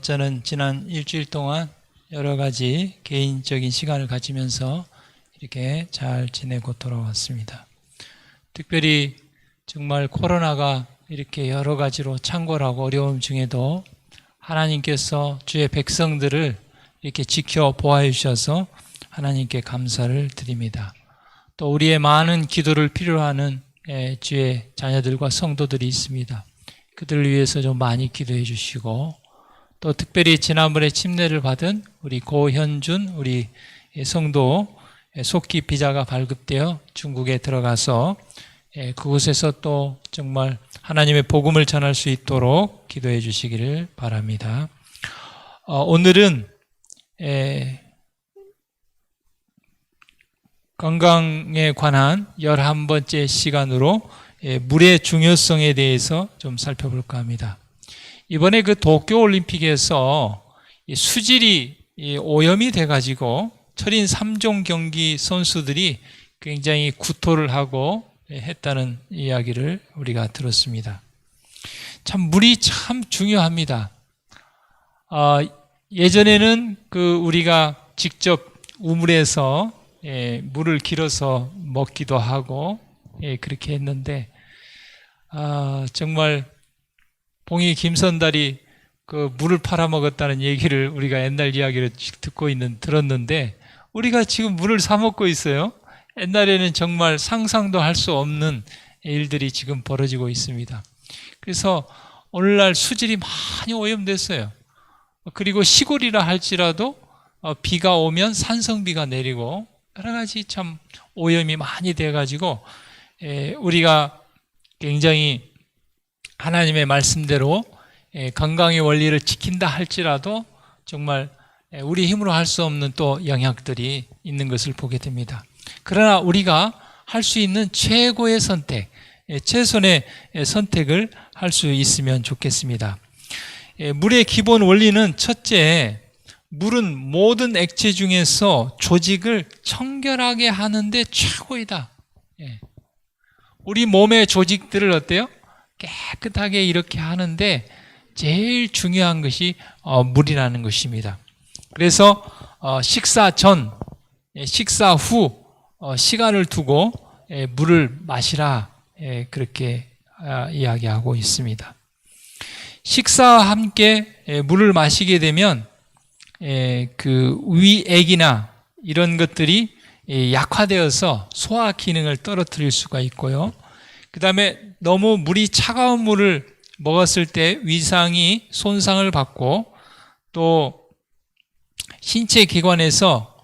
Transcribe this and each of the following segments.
저는 지난 일주일 동안 여러 가지 개인적인 시간을 가지면서 이렇게 잘 지내고 돌아왔습니다. 특별히 정말 코로나가 이렇게 여러 가지로 창궐하고 어려움 중에도 하나님께서 주의 백성들을 이렇게 지켜 보호해 주셔서 하나님께 감사를 드립니다. 또 우리의 많은 기도를 필요로 하는 주의 자녀들과 성도들이 있습니다. 그들을 위해서 좀 많이 기도해 주시고, 또 특별히 지난번에 침례를 받은 우리 고현준 우리 성도 속기 비자가 발급되어 중국에 들어가서 그곳에서 또 정말 하나님의 복음을 전할 수 있도록 기도해 주시기를 바랍니다. 오늘은 건강에 관한 11번째 시간으로 물의 중요성에 대해서 좀 살펴볼까 합니다. 이번에 그 도쿄올림픽에서 수질이 오염이 돼가지고 철인 3종 경기 선수들이 굉장히 구토를 하고 했다는 이야기를 우리가 들었습니다. 참 물이 참 중요합니다. 예전에는 우리가 직접 우물에서 물을 길어서 먹기도 하고 그렇게 했는데, 정말 봉이 김선달이 물을 팔아먹었다는 얘기를 우리가 옛날 이야기를 들었는데, 우리가 지금 물을 사 먹고 있어요. 옛날에는 정말 상상도 할 수 없는 일들이 지금 벌어지고 있습니다. 그래서 오늘날 수질이 많이 오염됐어요. 그리고 시골이라 할지라도 비가 오면 산성비가 내리고 여러 가지 참 오염이 많이 돼가지고 우리가 굉장히 하나님의 말씀대로 건강의 원리를 지킨다 할지라도 정말 우리 힘으로 할 수 없는 또 영향들이 있는 것을 보게 됩니다. 그러나 우리가 할 수 있는 최고의 선택, 최선의 선택을 할 수 있으면 좋겠습니다. 물의 기본 원리는 첫째, 물은 모든 액체 중에서 조직을 청결하게 하는데 최고이다. 우리 몸의 조직들을 어때요? 깨끗하게 이렇게 하는데 제일 중요한 것이 물이라는 것입니다. 그래서 식사 전, 식사 후 시간을 두고 물을 마시라, 그렇게 이야기하고 있습니다. 식사와 함께 물을 마시게 되면 위액이나 이런 것들이 약화되어서 소화 기능을 떨어뜨릴 수가 있고요. 그 다음에 너무 물이 차가운 물을 먹었을 때 위상이 손상을 받고, 또 신체 기관에서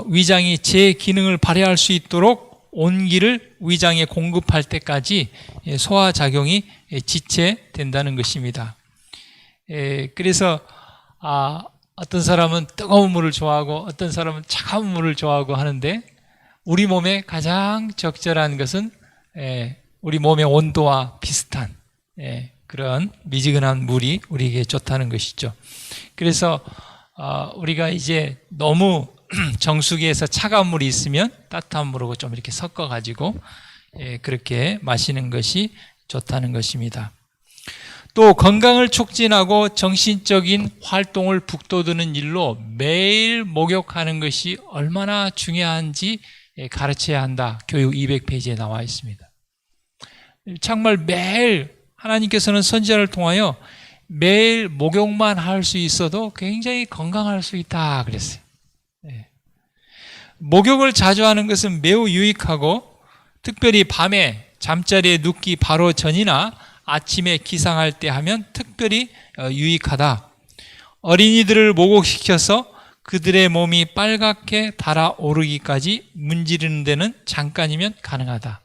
위장이 제 기능을 발휘할 수 있도록 온기를 위장에 공급할 때까지 소화작용이 지체된다는 것입니다. 그래서 어떤 사람은 뜨거운 물을 좋아하고 어떤 사람은 차가운 물을 좋아하고 하는데, 우리 몸에 가장 적절한 것은 우리 몸의 온도와 비슷한 그런 미지근한 물이 우리에게 좋다는 것이죠. 그래서 우리가 이제 너무 정수기에서 차가운 물이 있으면 따뜻한 물하고 좀 이렇게 섞어가지고 그렇게 마시는 것이 좋다는 것입니다. 또 건강을 촉진하고 정신적인 활동을 북돋우는 일로 매일 목욕하는 것이 얼마나 중요한지 가르쳐야 한다. 교육 200페이지에 나와 있습니다. 정말 매일 하나님께서는 선지자를 통하여 매일 목욕만 할 수 있어도 굉장히 건강할 수 있다 그랬어요. 목욕을 자주 하는 것은 매우 유익하고, 특별히 밤에 잠자리에 눕기 바로 전이나 아침에 기상할 때 하면 특별히 유익하다. 어린이들을 목욕시켜서 그들의 몸이 빨갛게 달아오르기까지 문지르는 데는 잠깐이면 가능하다.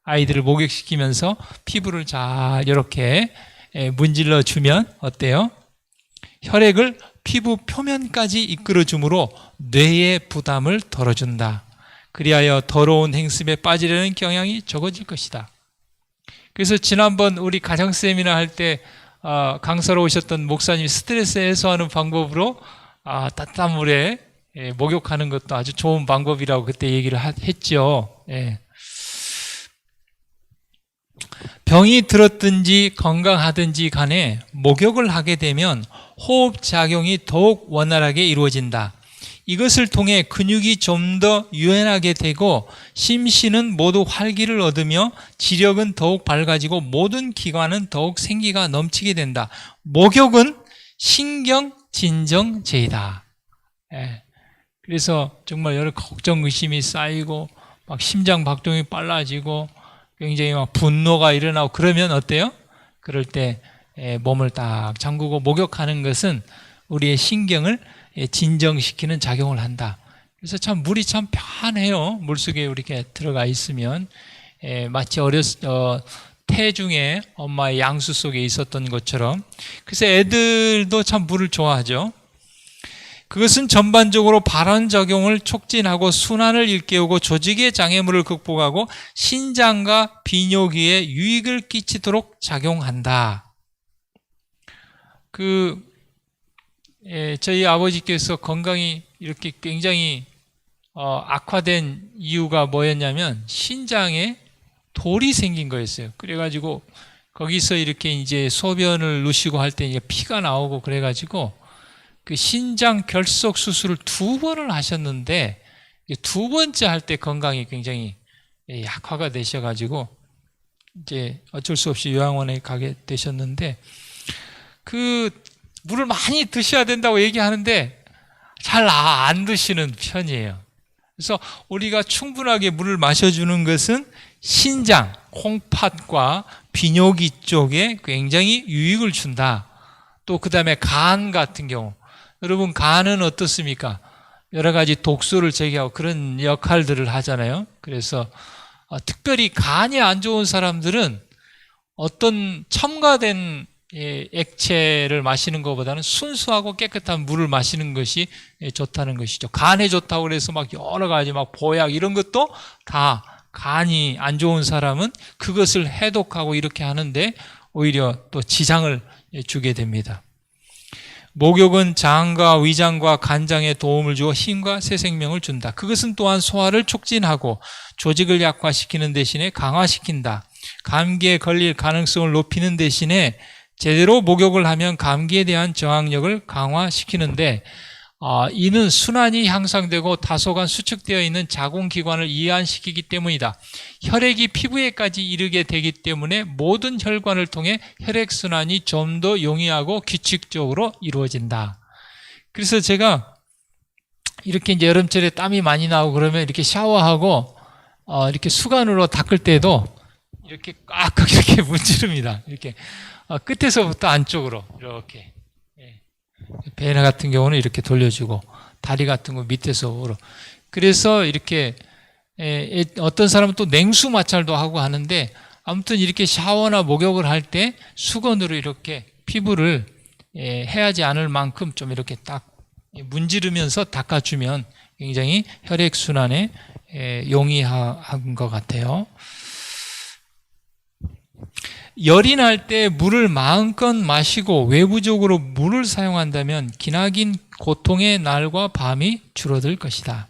아이들을 목욕시키면서 피부를 잘 이렇게 문질러 주면 어때요? 혈액을 피부 표면까지 이끌어주므로 뇌의 부담을 덜어준다. 그리하여 더러운 행습에 빠지려는 경향이 적어질 것이다. 그래서 지난번 우리 가정 세미나 할 때 강사로 오셨던 목사님이 스트레스 해소하는 방법으로 따뜻한 물에 목욕하는 것도 아주 좋은 방법이라고 그때 얘기를 했죠. 병이 들었든지 건강하든지 간에 목욕을 하게 되면 호흡 작용이 더욱 원활하게 이루어진다. 이것을 통해 근육이 좀 더 유연하게 되고 심신은 모두 활기를 얻으며 지력은 더욱 밝아지고 모든 기관은 더욱 생기가 넘치게 된다. 목욕은 신경 진정제이다. 그래서 정말 여러 걱정 의심이 쌓이고 막 심장 박동이 빨라지고 굉장히 막 분노가 일어나고 그러면 어때요? 그럴 때 몸을 딱 잠그고 목욕하는 것은 우리의 신경을 진정시키는 작용을 한다. 그래서 참 물이 참 편해요. 물속에 이렇게 들어가 있으면 마치 태중에 엄마의 양수 속에 있었던 것처럼. 그래서 애들도 참 물을 좋아하죠. 그것은 전반적으로 발원 작용을 촉진하고 순환을 일깨우고 조직의 장애물을 극복하고 신장과 비뇨기에 유익을 끼치도록 작용한다. 저희 아버지께서 건강이 이렇게 굉장히 악화된 이유가 뭐였냐면 신장에 돌이 생긴 거였어요. 그래가지고 거기서 이렇게 이제 소변을 누시고 할 때 피가 나오고 그래가지고 그 신장 결석 수술을 2번을 하셨는데 2번째 할 때 건강이 굉장히 약화가 되셔가지고 이제 어쩔 수 없이 요양원에 가게 되셨는데 물을 많이 드셔야 된다고 얘기하는데 잘 안 드시는 편이에요. 그래서 우리가 충분하게 물을 마셔주는 것은 신장, 콩팥과 비뇨기 쪽에 굉장히 유익을 준다. 또 그 다음에 간 같은 경우, 여러분 간은 어떻습니까? 여러 가지 독소를 제거하고 그런 역할들을 하잖아요. 그래서 특별히 간이 안 좋은 사람들은 어떤 첨가된 액체를 마시는 것보다는 순수하고 깨끗한 물을 마시는 것이 좋다는 것이죠. 간에 좋다고 그래서 막 여러 가지 막 보약 이런 것도 다 간이 안 좋은 사람은 그것을 해독하고 이렇게 하는데 오히려 또 지장을 주게 됩니다. 목욕은 장과 위장과 간장에 도움을 주어 힘과 새 생명을 준다. 그것은 또한 소화를 촉진하고 조직을 약화시키는 대신에 강화시킨다. 감기에 걸릴 가능성을 높이는 대신에 제대로 목욕을 하면 감기에 대한 저항력을 강화시키는데 이는 순환이 향상되고 다소간 수축되어 있는 자궁기관을 이완시키기 때문이다. 혈액이 피부에까지 이르게 되기 때문에 모든 혈관을 통해 혈액순환이 좀 더 용이하고 규칙적으로 이루어진다. 그래서 제가 이렇게 이제 여름철에 땀이 많이 나고 그러면 이렇게 샤워하고 이렇게 수건으로 닦을 때도 이렇게 꽉 이렇게 문지릅니다. 이렇게 끝에서부터 안쪽으로 이렇게. 베나 같은 경우는 이렇게 돌려주고 다리 같은 거 밑에서 오로. 그래서 이렇게 어떤 사람은 또 냉수 마찰도 하고 하는데 아무튼 이렇게 샤워나 목욕을 할 때 수건으로 이렇게 피부를 해하지 않을 만큼 좀 이렇게 딱 문지르면서 닦아주면 굉장히 혈액순환에 용이한 것 같아요. 열이 날 때 물을 마음껏 마시고 외부적으로 물을 사용한다면 기나긴 고통의 날과 밤이 줄어들 것이다.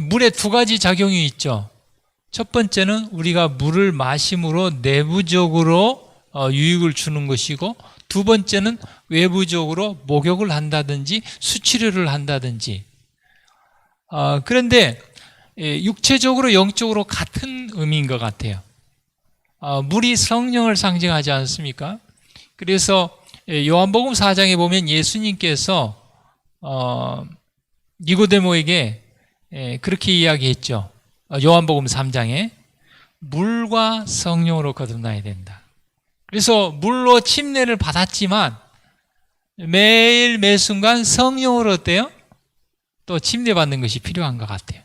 물에 2가지 작용이 있죠. 첫 번째는 우리가 물을 마심으로 내부적으로 유익을 주는 것이고, 2번째는 외부적으로 목욕을 한다든지 수치료를 한다든지. 그런데 육체적으로 영적으로 같은 의미인 것 같아요. 물이 성령을 상징하지 않습니까? 그래서 요한복음 4장에 보면 예수님께서 니고데모에게 그렇게 이야기했죠. 요한복음 3장에 물과 성령으로 거듭나야 된다. 그래서 물로 침례를 받았지만 매일 매순간 성령으로 어때요? 또 침례받는 것이 필요한 것 같아요.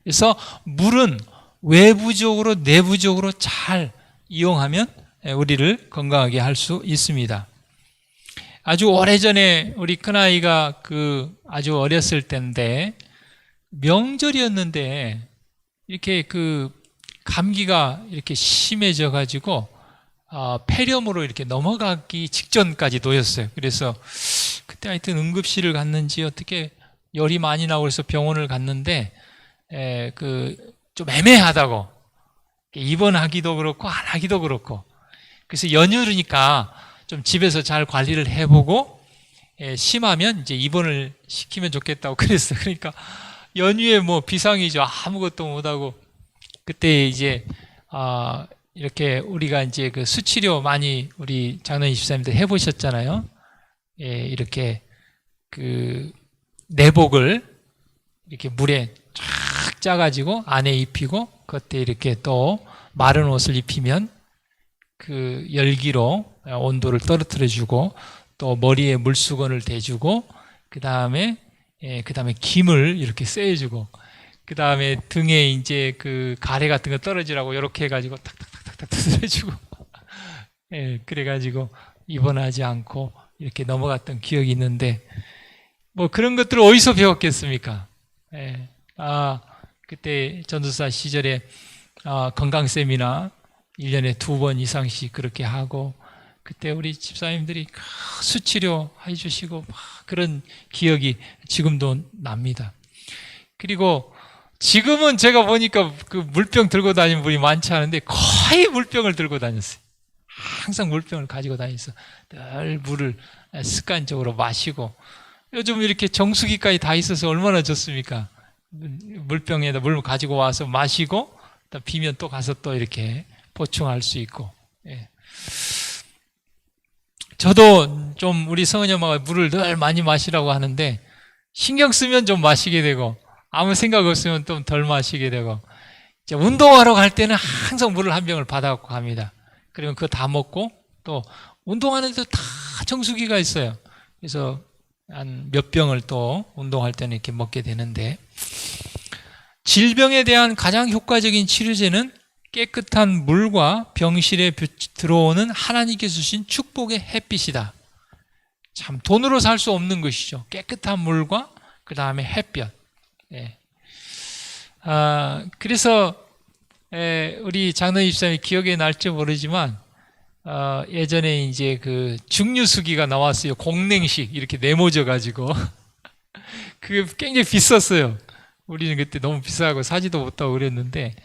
그래서 물은 외부적으로 내부적으로 잘 이용하면 우리를 건강하게 할 수 있습니다. 아주 오래전에 우리 큰아이가 아주 어렸을 때인데 명절이었는데 이렇게 감기가 이렇게 심해져 가지고 폐렴으로 이렇게 넘어가기 직전까지 놓였어요. 그래서 그때 하여튼 응급실을 갔는지 어떻게 열이 많이 나고 그래서 병원을 갔는데 좀 애매하다고 입원하기도 그렇고 안 하기도 그렇고. 그래서 연휴니까 좀 집에서 잘 관리를 해보고 심하면 이제 입원을 시키면 좋겠다고 그랬어요. 그러니까 연휴에 뭐 비상이죠. 아무것도 못하고 그때 이제 이렇게 우리가 이제 그 수치료 많이 우리 장로님 집사님들 해보셨잖아요. 이렇게 그 내복을 이렇게 물에 쫙 짜가지고 안에 입히고 그때 이렇게 또 마른 옷을 입히면 그 열기로 온도를 떨어뜨려주고 또 머리에 물수건을 대주고 그 다음에 김을 이렇게 쐬주고 그 다음에 등에 이제 그 가래 같은 거 떨어지라고 이렇게 해가지고 탁탁탁탁탁 두드려주고 그래가지고 입원하지 않고 이렇게 넘어갔던 기억이 있는데 뭐 그런 것들을 어디서 배웠겠습니까? 그때 전도사 시절에 건강 세미나 1년에 2번 이상씩 그렇게 하고 그때 우리 집사님들이 수치료 해주시고 그런 기억이 지금도 납니다. 그리고 지금은 제가 보니까 그 물병 들고 다니는 분이 많지 않은데 거의 물병을 들고 다녔어요. 항상 물병을 가지고 다니면서 늘 물을 습관적으로 마시고 요즘 이렇게 정수기까지 다 있어서 얼마나 좋습니까? 물병에다 물 가지고 와서 마시고 비면 또 가서 또 이렇게 보충할 수 있고. 저도 좀 우리 성은이 엄마가 물을 늘 많이 마시라고 하는데 신경 쓰면 좀 마시게 되고 아무 생각 없으면 좀 덜 마시게 되고 이제 운동하러 갈 때는 항상 물을 한 병을 받아갖고 갑니다. 그러면 그거 다 먹고 또 운동하는 데도 다 정수기가 있어요. 그래서 한 몇 병을 또 운동할 때는 이렇게 먹게 되는데 질병에 대한 가장 효과적인 치료제는 깨끗한 물과 병실에 들어오는 하나님께서 주신 축복의 햇빛이다. 참 돈으로 살 수 없는 것이죠. 깨끗한 물과 그 다음에 햇볕. 그래서 우리 장로님 집사님이 기억에 날지 모르지만 예전에 이제 그 증류수기가 나왔어요. 공냉식 이렇게 네모져 가지고 그게 굉장히 비쌌어요. 우리는 그때 너무 비싸고 사지도 못하고 그랬는데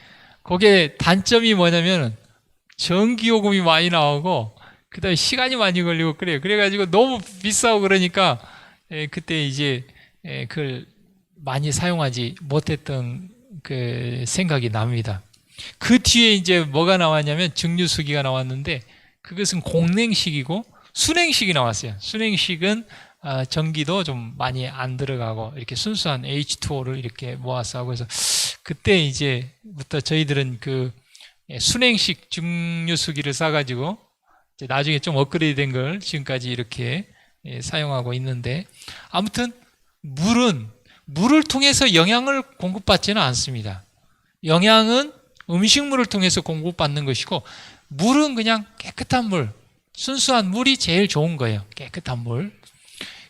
거기에 단점이 뭐냐면 전기요금이 많이 나오고 그 다음에 시간이 많이 걸리고 그래요. 그래가지고 너무 비싸고 그러니까 그때 이제 그걸 많이 사용하지 못했던 그 생각이 납니다. 그 뒤에 이제 뭐가 나왔냐면 증류수기가 나왔는데 그것은 공냉식이고 순행식이 나왔어요. 순행식은 전기도 좀 많이 안 들어가고 이렇게 순수한 H2O를 이렇게 모아서 하고 해서 그때 이제부터 저희들은 그 순행식 증류수기를 싸가지고 이제 나중에 좀 업그레이드 된 걸 지금까지 이렇게 사용하고 있는데 아무튼 물을 통해서 영양을 공급받지는 않습니다. 영양은 음식물을 통해서 공급받는 것이고 물은 그냥 깨끗한 물, 순수한 물이 제일 좋은 거예요. 깨끗한 물.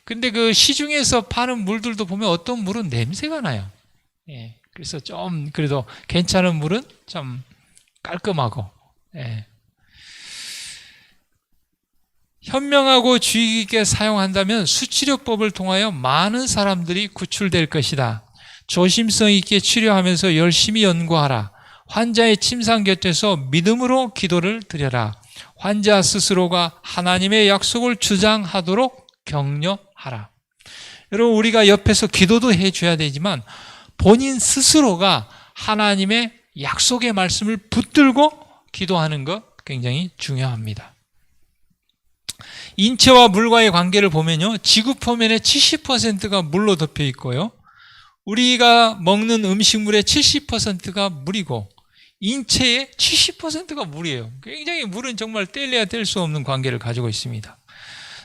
근데 그 시중에서 파는 물들도 보면 어떤 물은 냄새가 나요. 그래서 좀 그래도 괜찮은 물은 좀 깔끔하고 현명하고 주의 깊게 사용한다면 수치료법을 통하여 많은 사람들이 구출될 것이다. 조심성 있게 치료하면서 열심히 연구하라. 환자의 침상 곁에서 믿음으로 기도를 드려라. 환자 스스로가 하나님의 약속을 주장하도록 격려하라. 여러분 우리가 옆에서 기도도 해줘야 되지만 본인 스스로가 하나님의 약속의 말씀을 붙들고 기도하는 것 굉장히 중요합니다. 인체와 물과의 관계를 보면요. 지구 표면의 70%가 물로 덮여 있고요. 우리가 먹는 음식물의 70%가 물이고 인체의 70%가 물이에요. 굉장히 물은 정말 뗄래야 뗄 수 없는 관계를 가지고 있습니다.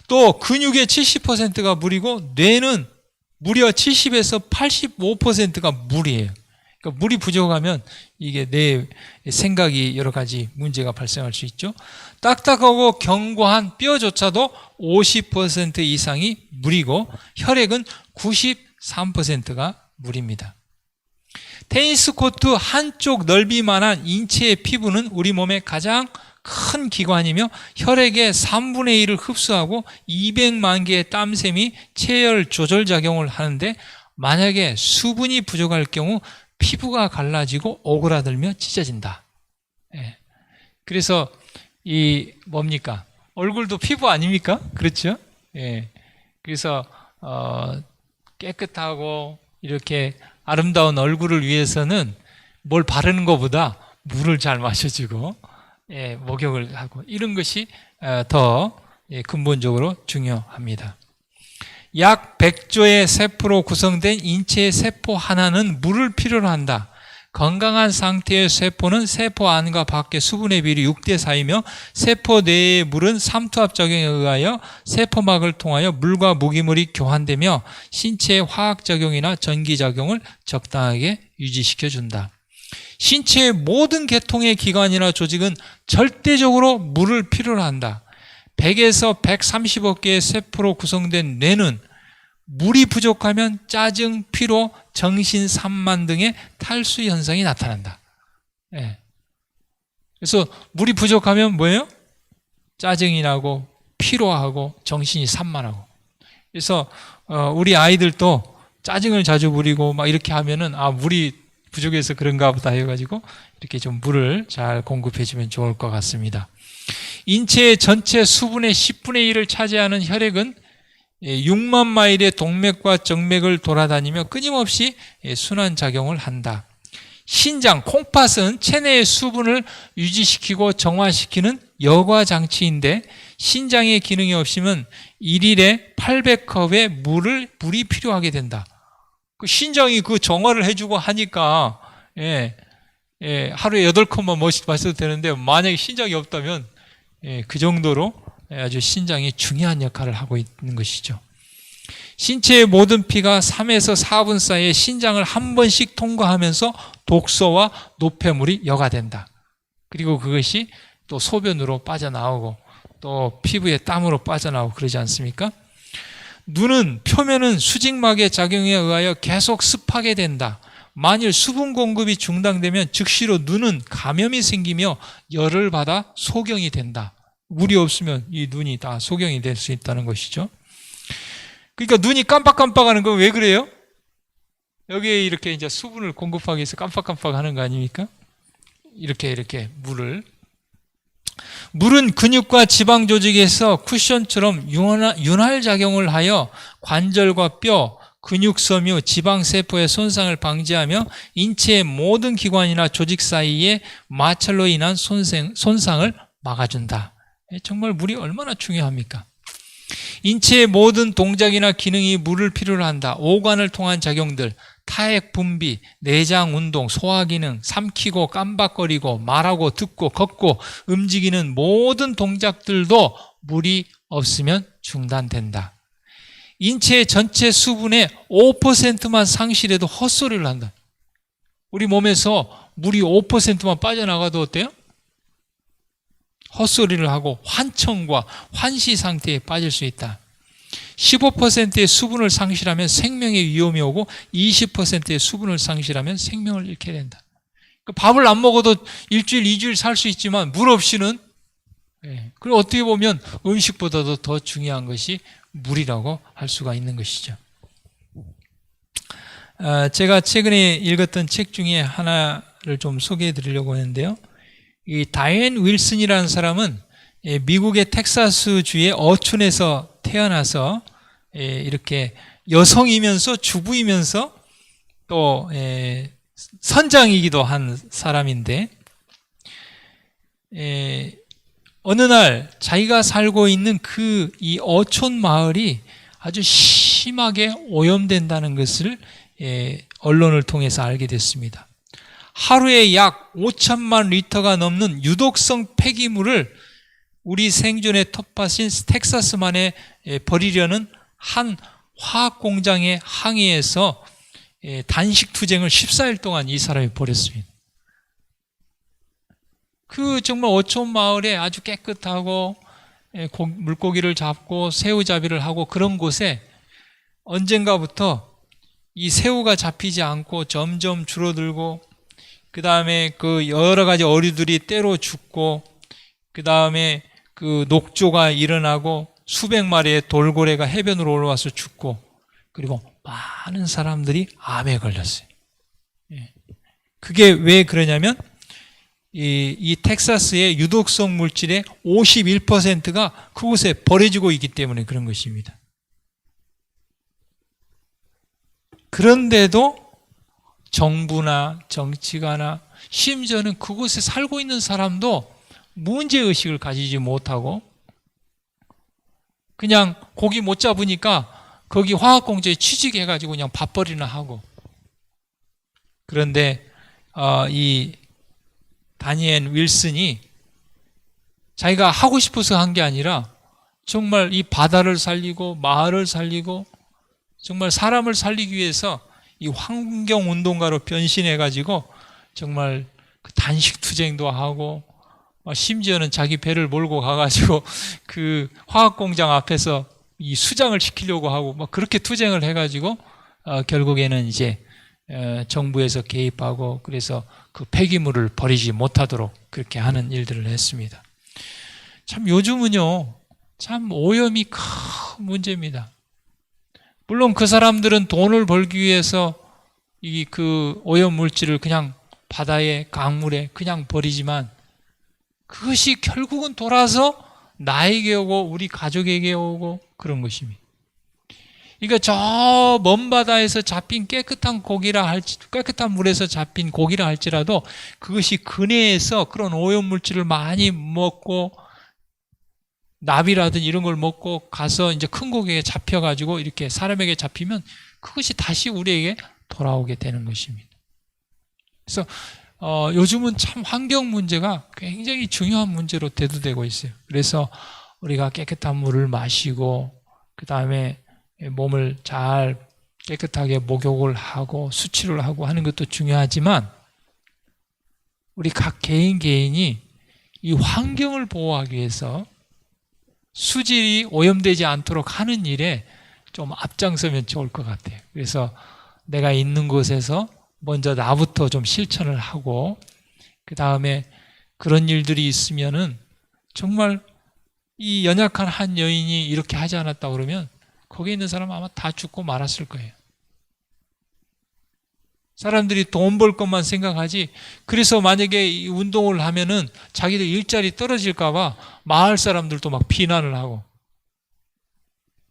또 근육의 70%가 물이고 뇌는 무려 70에서 85%가 물이에요. 그러니까 물이 부족하면 이게 내 생각이 여러 가지 문제가 발생할 수 있죠. 딱딱하고 견고한 뼈조차도 50% 이상이 물이고 혈액은 93%가 물입니다. 테니스 코트 한쪽 넓이만한 인체의 피부는 우리 몸의 가장 큰 기관이며 혈액의 3분의 1을 흡수하고 200만 개의 땀샘이 체열 조절 작용을 하는데 만약에 수분이 부족할 경우 피부가 갈라지고 오그라들며 찢어진다. 예. 그래서 이 뭡니까? 얼굴도 피부 아닙니까? 그렇죠? 예. 그래서 깨끗하고 이렇게 아름다운 얼굴을 위해서는 뭘 바르는 것보다 물을 잘 마셔주고 예, 목욕을 하고 이런 것이 더 근본적으로 중요합니다. 약 100조의 세포로 구성된 인체의 세포 하나는 물을 필요로 한다. 건강한 상태의 세포는 세포 안과 밖의 수분의 비율이 6대 4이며 세포 내의 물은 삼투압작용에 의하여 세포막을 통하여 물과 무기물이 교환되며 신체의 화학작용이나 전기작용을 적당하게 유지시켜준다. 신체의 모든 계통의 기관이나 조직은 절대적으로 물을 필요로 한다. 100에서 130억 개의 세포로 구성된 뇌는 물이 부족하면 짜증, 피로, 정신 산만 등의 탈수 현상이 나타난다. 예. 그래서 물이 부족하면 뭐예요? 짜증이 나고 피로하고 정신이 산만하고. 그래서 우리 아이들도 짜증을 자주 부리고 막 이렇게 하면은 물이 부족해서 그런가 보다 해가지고 이렇게 좀 물을 잘 공급해 주면 좋을 것 같습니다. 인체의 전체 수분의 10분의 1을 차지하는 혈액은 6만 마일의 동맥과 정맥을 돌아다니며 끊임없이 순환작용을 한다. 신장, 콩팥은 체내의 수분을 유지시키고 정화시키는 여과장치인데 신장의 기능이 없으면 1일에 800컵의 물이 필요하게 된다. 그 신장이 그 정화를 해주고 하니까 하루에 8컵만 마셔도 되는데 만약에 신장이 없다면 그 정도로 아주 신장이 중요한 역할을 하고 있는 것이죠. 신체의 모든 피가 3에서 4분 사이에 신장을 한 번씩 통과하면서 독소와 노폐물이 여과된다. 그리고 그것이 또 소변으로 빠져나오고 또 피부에 땀으로 빠져나오고 그러지 않습니까? 눈은 표면은 수직막의 작용에 의하여 계속 습하게 된다. 만일 수분 공급이 중단되면 즉시로 눈은 감염이 생기며 열을 받아 소경이 된다. 물이 없으면 이 눈이 다 소경이 될 수 있다는 것이죠. 그러니까 눈이 깜빡깜빡하는 건 왜 그래요? 여기에 이렇게 이제 수분을 공급하기 위해서 깜빡깜빡하는 거 아닙니까? 이렇게 물은 근육과 지방 조직에서 쿠션처럼 윤활 작용을 하여 관절과 뼈, 근육섬유, 지방세포의 손상을 방지하며 인체의 모든 기관이나 조직 사이에 마찰로 인한 손상을 막아준다. 정말 물이 얼마나 중요합니까? 인체의 모든 동작이나 기능이 물을 필요로 한다. 오간을 통한 작용들, 타액 분비, 내장 운동, 소화기능, 삼키고 깜박거리고 말하고 듣고 걷고 움직이는 모든 동작들도 물이 없으면 중단된다. 인체의 전체 수분의 5%만 상실해도 헛소리를 한다. 우리 몸에서 물이 5%만 빠져나가도 어때요? 헛소리를 하고 환청과 환시 상태에 빠질 수 있다. 15%의 수분을 상실하면 생명의 위험이 오고 20%의 수분을 상실하면 생명을 잃게 된다. 밥을 안 먹어도 일주일, 2주일 살 수 있지만 물 없이는 그리고 어떻게 보면 음식보다도 더 중요한 것이 물이라고 할 수가 있는 것이죠. 제가 최근에 읽었던 책 중에 하나를 좀 소개해 드리려고 하는데요. 이 다이앤 윌슨이라는 사람은 미국의 텍사스주의 어촌에서 태어나서 이렇게 여성이면서 주부이면서 또 선장이기도 한 사람인데 어느 날 자기가 살고 있는 이 어촌 마을이 아주 심하게 오염된다는 것을 언론을 통해서 알게 됐습니다. 하루에 약 5천만 리터가 넘는 유독성 폐기물을 우리 생존의 텃밭인 텍사스만에 버리려는 한 화학공장의 항해에서 단식 투쟁을 14일 동안 이 사람이 벌였습니다. 정말 어촌 마을에 아주 깨끗하고 물고기를 잡고 새우잡이를 하고 그런 곳에 언젠가부터 이 새우가 잡히지 않고 점점 줄어들고 그 다음에 그 여러 가지 어류들이 때로 죽고 그 다음에 그 녹조가 일어나고 수백 마리의 돌고래가 해변으로 올라와서 죽고 그리고 많은 사람들이 암에 걸렸어요. 그게 왜 그러냐면 이 텍사스의 유독성 물질의 51%가 그곳에 버려지고 있기 때문에 그런 것입니다. 그런데도 정부나 정치가나 심지어는 그곳에 살고 있는 사람도 문제의식을 가지지 못하고 그냥 고기 못 잡으니까 거기 화학공장에 취직해가지고 그냥 밥벌이나 하고. 그런데 이 다니엘 윌슨이 자기가 하고 싶어서 한 게 아니라 정말 이 바다를 살리고 마을을 살리고 정말 사람을 살리기 위해서 이 환경운동가로 변신해가지고 정말 그 단식 투쟁도 하고 심지어는 자기 배를 몰고 가가지고 그 화학공장 앞에서 이 수장을 시키려고 하고 막 그렇게 투쟁을 해가지고 결국에는 이제 정부에서 개입하고 그래서 그 폐기물을 버리지 못하도록 그렇게 하는 일들을 했습니다. 참 요즘은요, 참 오염이 큰 문제입니다. 물론 그 사람들은 돈을 벌기 위해서 이 그 오염 물질을 그냥 바다에 강물에 그냥 버리지만 그것이 결국은 돌아서 나에게 오고 우리 가족에게 오고 그런 것입니다. 그러니까 저 먼 바다에서 잡힌 깨끗한 물에서 잡힌 고기라 할지라도 그것이 근해에서 그런 오염 물질을 많이 먹고 나비라든 이런 걸 먹고 가서 이제 큰 고기에 잡혀가지고 이렇게 사람에게 잡히면 그것이 다시 우리에게 돌아오게 되는 것입니다. 그래서 요즘은 참 환경 문제가 굉장히 중요한 문제로 대두되고 있어요. 그래서 우리가 깨끗한 물을 마시고 그 다음에 몸을 잘 깨끗하게 목욕을 하고 수치를 하고 하는 것도 중요하지만 우리 각 개인이 이 환경을 보호하기 위해서 수질이 오염되지 않도록 하는 일에 좀 앞장서면 좋을 것 같아요. 그래서 내가 있는 곳에서 먼저 나부터 좀 실천을 하고 그 다음에 그런 일들이 있으면은 정말 이 연약한 한 여인이 이렇게 하지 않았다 그러면 거기 있는 사람 아마 다 죽고 말았을 거예요. 사람들이 돈 벌 것만 생각하지. 그래서 만약에 이 운동을 하면은 자기들 일자리 떨어질까 봐 마을 사람들도 막 비난을 하고.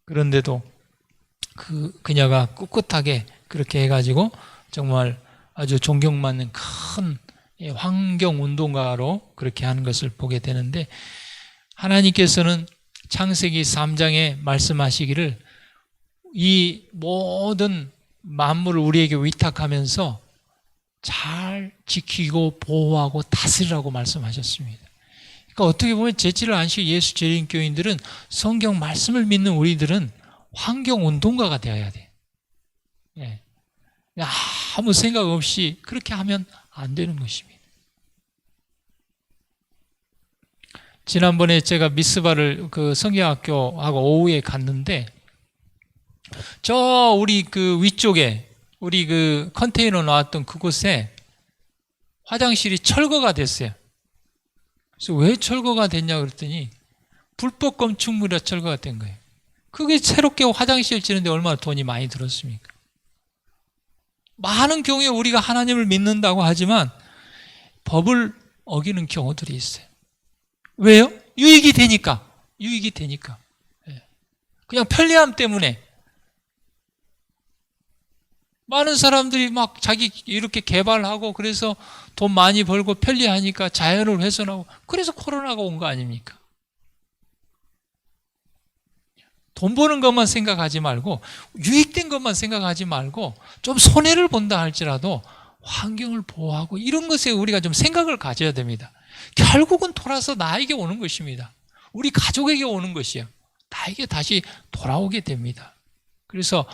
그런데도 그녀가 꿋꿋하게 그렇게 해가지고 정말 아주 존경받는 큰 환경 운동가로 그렇게 하는 것을 보게 되는데 하나님께서는 창세기 3장에 말씀하시기를 이 모든 만물을 우리에게 위탁하면서 잘 지키고 보호하고 다스리라고 말씀하셨습니다. 그러니까 어떻게 보면 제7일 안식 예수 재림교인들은 성경 말씀을 믿는 우리들은 환경운동가가 되어야 돼. 예. 아무 생각 없이 그렇게 하면 안 되는 것입니다. 지난번에 제가 미스바를 그 성경학교하고 오후에 갔는데 우리 그 위쪽에 우리 그 컨테이너 나왔던 그곳에 화장실이 철거가 됐어요. 그래서 왜 철거가 됐냐 그랬더니 불법 건축물이라 철거가 된 거예요. 그게 새롭게 화장실 짓는데 얼마나 돈이 많이 들었습니까? 많은 경우에 우리가 하나님을 믿는다고 하지만 법을 어기는 경우들이 있어요. 왜요? 유익이 되니까. 그냥 편리함 때문에. 많은 사람들이 막 자기 이렇게 개발하고 그래서 돈 많이 벌고 편리하니까 자연을 훼손하고 그래서 코로나가 온 거 아닙니까? 돈 버는 것만 생각하지 말고 유익된 것만 생각하지 말고 좀 손해를 본다 할지라도 환경을 보호하고 이런 것에 우리가 좀 생각을 가져야 됩니다. 결국은 돌아서 나에게 오는 것입니다. 우리 가족에게 오는 것이에요. 나에게 다시 돌아오게 됩니다. 그래서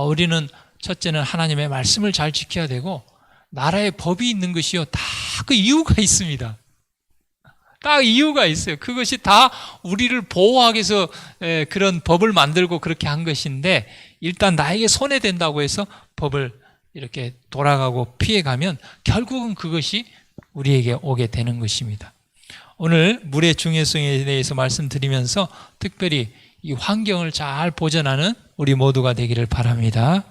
우리는 첫째는 하나님의 말씀을 잘 지켜야 되고 나라의 법이 있는 것이요. 다 그 이유가 있습니다. 딱 이유가 있어요. 그것이 다 우리를 보호하기 위해서 그런 법을 만들고 그렇게 한 것인데 일단 나에게 손해된다고 해서 법을 이렇게 돌아가고 피해가면 결국은 그것이 우리에게 오게 되는 것입니다. 오늘 물의 중요성에 대해서 말씀드리면서 특별히 이 환경을 잘 보존하는 우리 모두가 되기를 바랍니다.